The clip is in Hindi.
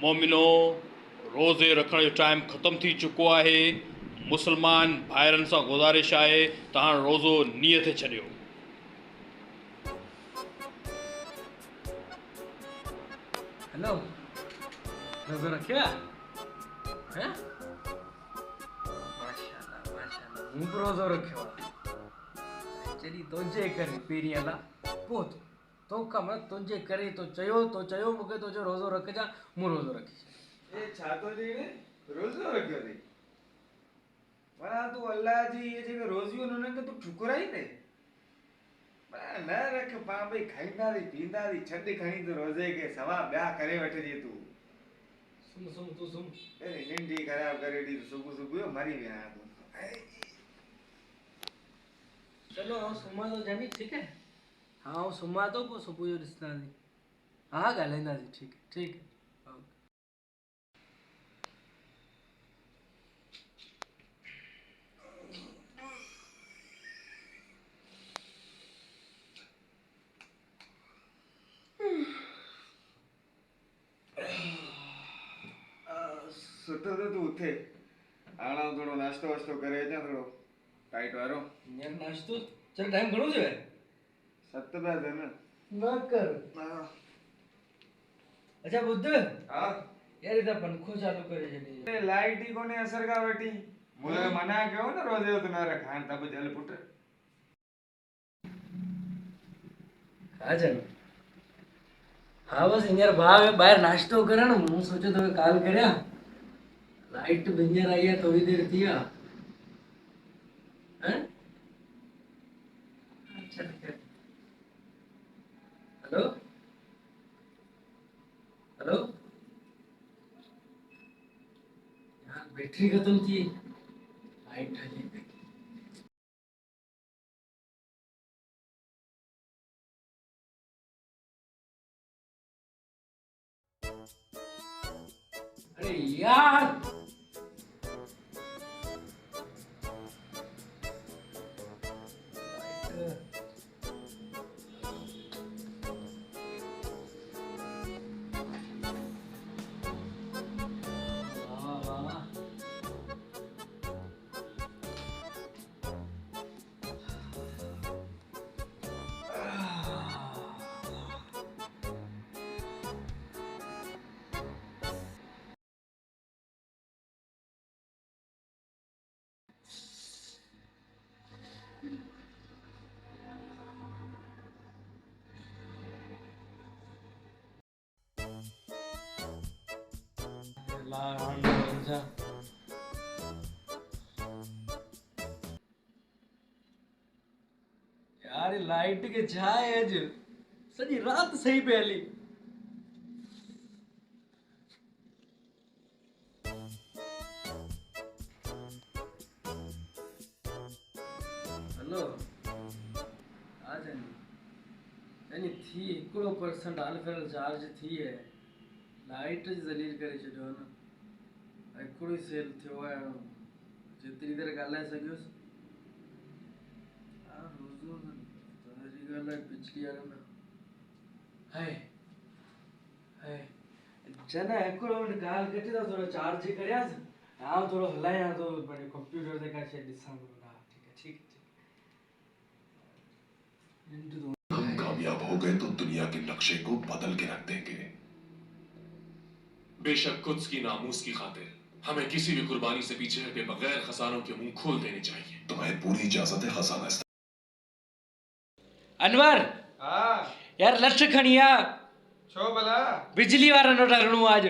मोमिनो रोज़े रखण जो टाइम ख़त्म थी चुको आहे। मुसलमान भाइरनि सां गुज़ारिश आहे तव्हां रोज़ो नियत छॾियो। हेलो, रोज़ो रखियो आहे? हैं? माशाल्लाह माशाल्लाह, मूं बि रोज़ो रखियो आहे। जॾहिं तुंहिंजे करे पहिरीं अला पोइ तो कम तुंहिंजे करे तो चयो मूंखे तुंहिंजो रोज़ो रखजा, मूं रोज़ो रखी छॾियो। ए छा तो जी ने रोज़ो रखियो अथई? भला तूं अल्लाह जी इहे जेके रोज़ियूं आहिनि उन्हनि खे तूं ठुकराई ने? भला न रख, पाण भई खाईंदासीं पीअंदासीं, छॾ खणी तूं रोज़े खे, सवा ॿिया करे वठिजे तूं। सुम तूं सुम। अरे निंड ई ख़राबु करे ॾी, सुबुह सुबुह जो मरी विया तूं। चलो आउं सुम्हां थो जानी, ठीकु आहे? हाँ आउं सुम्हां थो, पोइ सुबुह जो ॾिसंदासीं। हा ॻाल्हाईंदासीं, ठीकु आहे ठीकु आहे। सुठो त तूं उथे, हाणे आउं थोरो नाश्तो वाश्तो करे अचां, थोरो टाइट वारो। हींअर नाश्तो? चल टाइम घणो थियो आहे? 7 पिया थियनि। न कर। हा अच्छा ॿुध, हा यार इधर पंखो चालू करे छॾी। लाइट ई कोन्हे असर खां वठी। मूं मना कयो न रोज़े जो तूं न रख, हाणे त बि जल पुट। हा चल। हाँ बस हींअर भाउ ॿाहिरि नाश्तो करण, मूं सोचियो तोखे कॉल करियां। लाइट बि हींअर आई आहे, थोरी देरि थी आहे। हैं? अच्छा ठीक है। हेलो हेलो, यार बैटरी खत्म थी, लाइट हली गई। अरे यार वाह वाह, यार लाइट के छा आहे अॼु, सॼी राति सही पे हली। हेलो, हा जानी थी 1% हाल चार्ज थी है, लाइट ज़लील करे छॾियो न। हिकिड़ो ई सेल थियो आहे, जेतिरी देरि ॻाल्हाए सघियुसि। हा रोज़ो तव्हांजी ॻाल्हि आहे, बिजली वारो न हाय हाय। चल हिकिड़ो मिंट ॻाल्हि कटे था, थोरो चार्ज करियासि, आउं थोरो हलायां थो पंहिंजे कंप्यूटर ते का शइ ॾिसां थो। हा ठीक है। हम कामयाब हो गए तो दुनिया के नक्शे को बदल के रख देंगे। बेशक कुद्स की नामूस की खातिर हमें किसी भी कुर्बानी से पीछे हटे बगैर खसानों के मुंह खोल देने चाहिए। तुम्हें पूरी इजाजत है खजाना। अनवर हाँ यार लठ खणी आ, छो भला? बिजली वारा न डरणो आज।